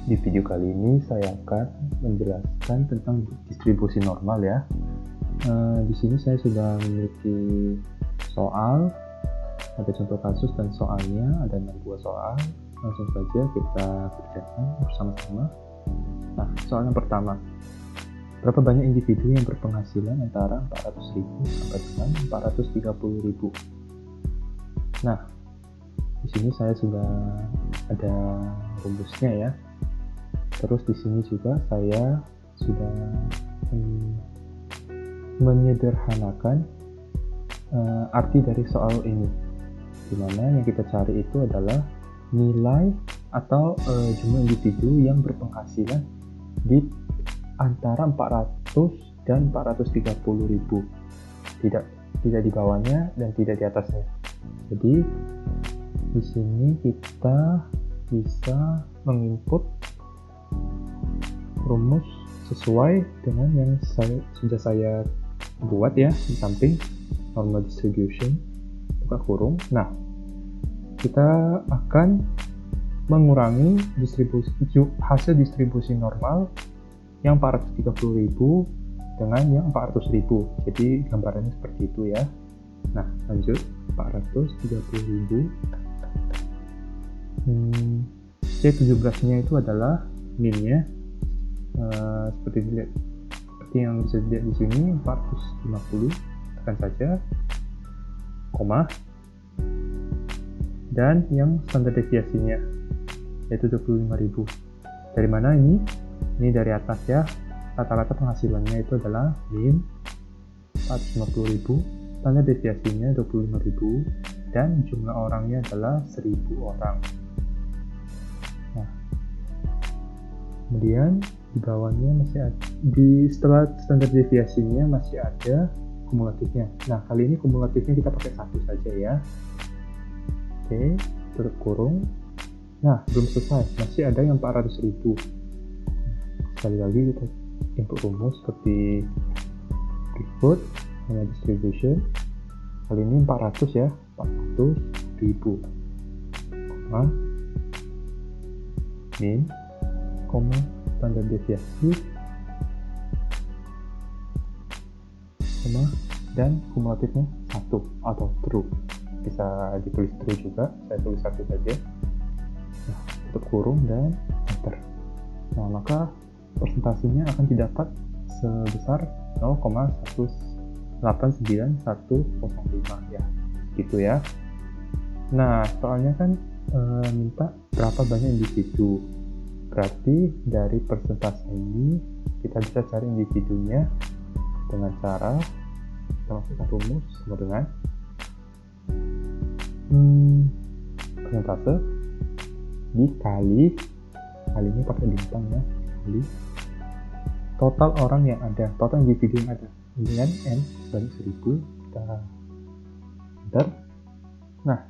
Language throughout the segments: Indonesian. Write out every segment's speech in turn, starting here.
Di video kali ini saya akan menjelaskan tentang distribusi normal ya. Di sini saya sudah memiliki soal, ada contoh kasus dan soalnya, ada 6 buah soal. Langsung saja kita kerjakan bersama-sama. Nah, soal yang pertama. Berapa banyak individu yang berpenghasilan antara 400.000 sampai dengan 430.000? Nah, di sini saya sudah ada rumusnya ya. Terus di sini juga saya sudah menyederhanakan arti dari soal ini, dimana yang kita cari itu adalah nilai atau jumlah individu yang berpenghasilan di antara 400 dan 430.000, tidak di bawahnya dan tidak di atasnya. Jadi di sini kita bisa menginput rumus sesuai dengan yang sudah saya buat ya di samping normal distribution buka kurung. Nah, kita akan mengurangi hasil distribusi normal yang 430.000 dengan yang 400.000. Jadi gambarannya seperti itu ya. Nah, lanjut. 430.000 C17-nya itu adalah minnya, seperti yang bisa dilihat di sini 450, tekan saja koma, dan yang standar deviasinya yaitu 25.000. Dari mana ini? Ini dari atas ya. Rata-rata penghasilannya itu adalah min 450.000, standar deviasinya 25.000, dan jumlah orangnya adalah 1.000 orang. Nah, kemudian di bawahnya masih ada, setelah standar deviasinya masih ada kumulatifnya. Nah, kali ini kumulatifnya kita pakai 1 saja ya. Oke, tutup kurung. Nah, belum selesai, masih ada yang 400.000. Sekali lagi kita input rumus seperti berikut. Normal distribution kali ini 400 ya, 400.000, koma, min, koma, standar deviasi, koma, dan kumulatifnya 1 atau true. Bisa ditulis true juga, saya tulis 1 saja. Nah, tutup kurung dan enter. Nah, maka persentasenya akan didapat sebesar 0,189.105 ya, gitu ya. Nah, soalnya kan minta berapa banyak individu, berarti dari persentase ini kita bisa cari individunya dengan cara kita masukkan rumus sama dengan persentase dikali, kalinya pakai bintang ya, kali total orang yang ada, total individu yang ada dengan n sebanyak 1.000, kita enter. Nah,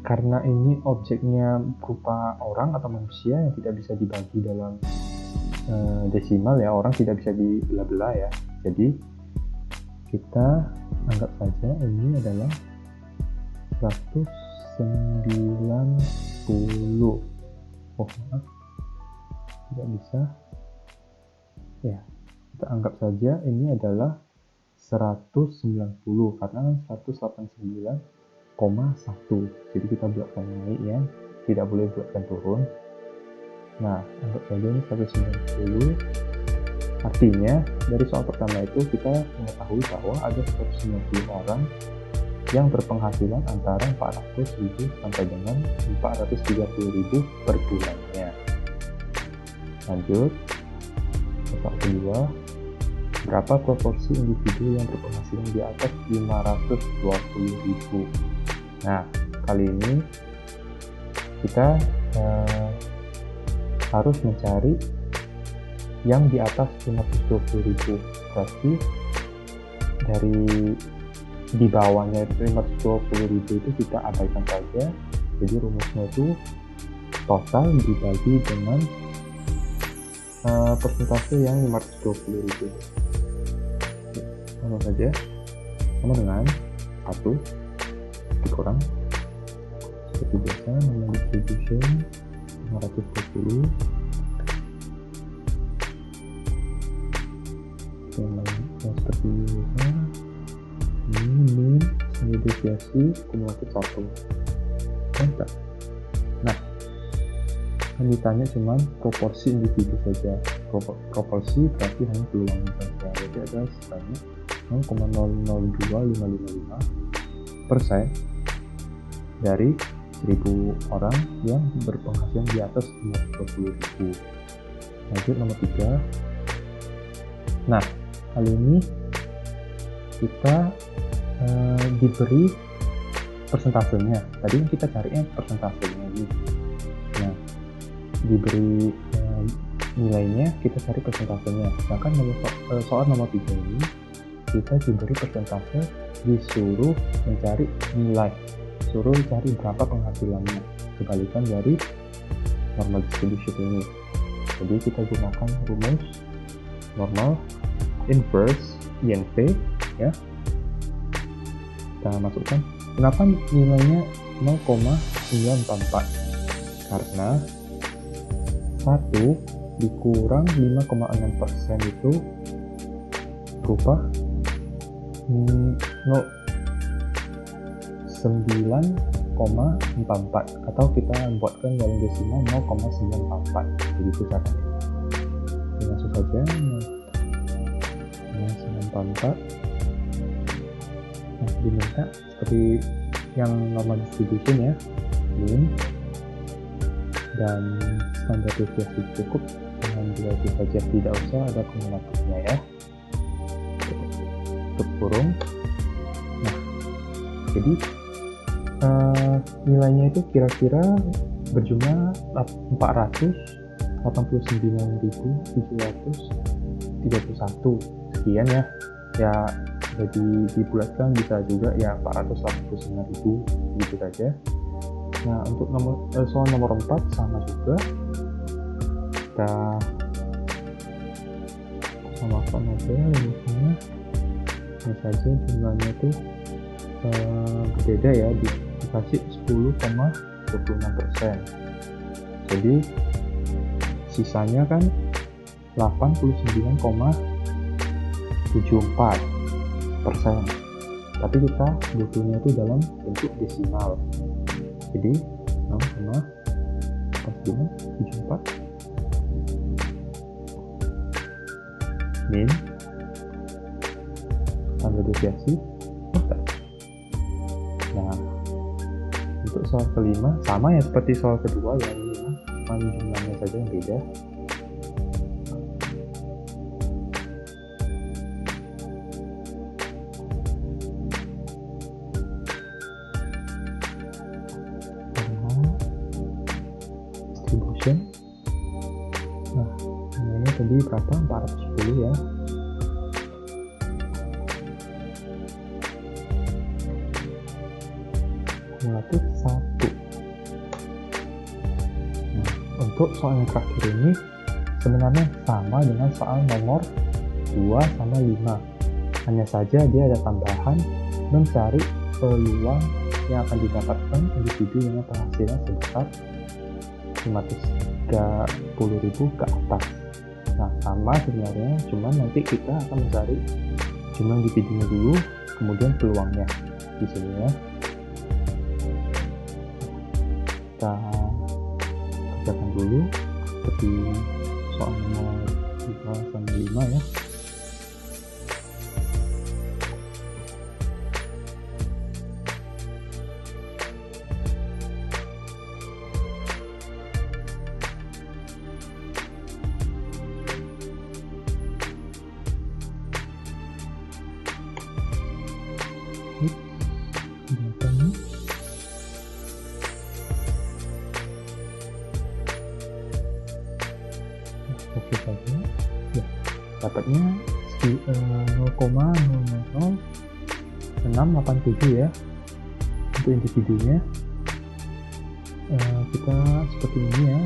karena ini objeknya berupa orang atau manusia yang tidak bisa dibagi dalam desimal ya, orang tidak bisa dibelah-belah ya, jadi kita anggap saja ini adalah 190. Oh maaf, tidak bisa ya, kita anggap saja ini adalah 190 karena 189,1. jadi kita buatkan naik ya, tidak boleh buatkan turun. Nah, anggap saja ini 190. Artinya dari soal pertama itu kita mengetahui bahwa ada 190 orang yang berpenghasilan antara 400.000 sampai dengan 430.000 per bulannya. Lanjut, soal kedua, berapa proporsi individu yang berpenghasilan di atas 520.000? Nah, kali ini kita harus mencari yang di atas 520.000, berarti dari di bawahnya 520.000 itu kita abaikan saja. Jadi rumusnya itu total dibagi dengan persentase yang 520.000. Sama saja, sama dengan 1 dikurang seperti biasa normal distribution 520. Yang seperti biasa, ini standar deviasi kumulatif 1. Mantap. Nah, kan ditanya cuman proporsi individu saja. Proporsi berarti hanya peluangnya saja. Jadi ada sebanyak 0,002555% dari 1000 orang yang berpenghasilan di atas 520.000. Lanjut nomor 3. Nah, kali ini kita diberi persentasenya. Tadi kita carinya persentasenya ini. Nah, diberi nilainya, kita cari persentasenya. Sedangkan soal nomor 3 ini kita diberi persentase, disuruh mencari nilai, suruh cari berapa penghasilannya, kebalikan dari normal distribution ini. Jadi kita gunakan rumus normal inverse INV ya. Kita masukkan. Kenapa nilainya 0,944? Karena 1 dikurang 5,6% itu berupa 9,44, atau kita buatkan dalam desimal 0,944. Begitu caranya. Langsung saja 0,944. Nah, diminta seperti yang normal distribution ya, min dan standar deviasi cukup dengan 2 itu saja, tidak usah ada kumulatifnya ya. Tutup kurung. Nah, jadi nilainya itu kira-kira berjumlah 489.731 sekian ya. Ya, jadi dibulatkan bisa juga ya 489.000 gitu saja. Nah, untuk soal nomor 4 sama juga, kita samakan aja rumusnya. Ini saja jumlahnya itu berbeda ya, dikasih 10,26%. Jadi sisanya kan 89,74%. Tapi kita butuhnya itu dalam bentuk desimal. Jadi 0,4974 min standar deviasi. Nah, untuk soal kelima sama ya seperti soal kedua ya, cuma jumlahnya saja yang beda. Distribution. Nah, nilainya tadi berapa? 410 ya. Kumulatif 1. Nah, untuk soal yang terakhir ini sebenarnya sama dengan soal nomor 2 sama 5. Hanya saja dia ada tambahan mencari peluang yang akan didapatkan individu dengan penghasilan sebesar 530.000 ke atas. Nah, sama sebenarnya, cuman nanti kita akan mencari jumlah individunya dulu, kemudian peluangnya di sini ya. Kita kerjakan dulu seperti soal nomor 2 sama 5 ya. Oke saja ya, dapatnya 0,00687 ya untuk individunya. Kita seperti ini ya,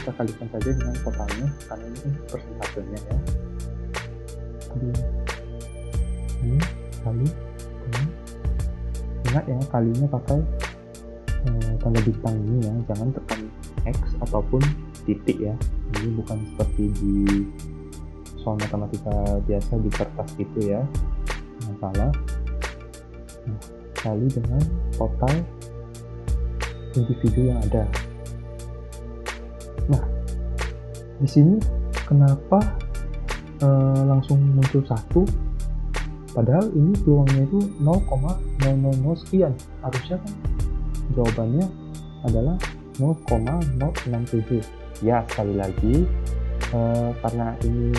kita kalikan saja dengan totalnya karena ini persentasenya ya. Jadi ini kali ini. Ingat ya, kalinya pakai tanda bintang ini ya, jangan tekan X ataupun titik ya. Ini bukan seperti di soal matematika biasa di kertas gitu ya, salah. Nah, kali dengan total individu yang ada. Nah, di sini kenapa langsung muncul 1? Padahal ini peluangnya itu 0,000 sekian. Harusnya kan jawabannya adalah 0,067. Ya, sekali lagi karena ini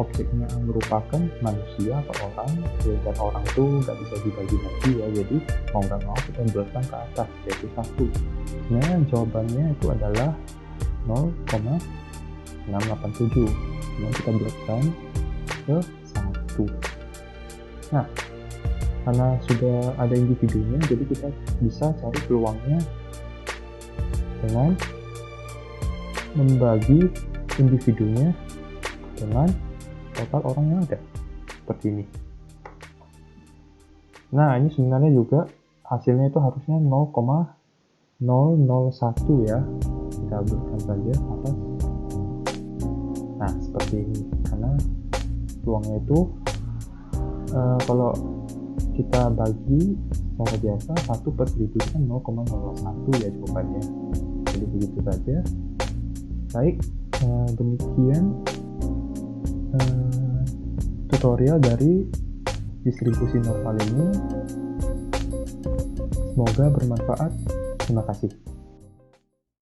objeknya merupakan manusia atau orang, dan orang itu nggak bisa dibagi-bagi ya, jadi mau nggak mau kita bulatkan ke atas, yaitu 1. Nah, jawabannya itu adalah 0,687. Kemudian kita bulatkan ke 1. Nah, karena sudah ada individunya, jadi kita bisa cari peluangnya dengan membagi individunya dengan total orang yang ada, seperti ini. Nah, ini sebenarnya juga hasilnya itu harusnya 0,001 ya. Kita buatkan saja atas. Nah, seperti ini. Karena peluangnya itu kalau kita bagi secara biasa 1 per 1000 kan 0,01 ya jawabannya. Jadi begitu saja. Baik, demikian tutorial dari distribusi normal ini. Semoga bermanfaat. Terima kasih.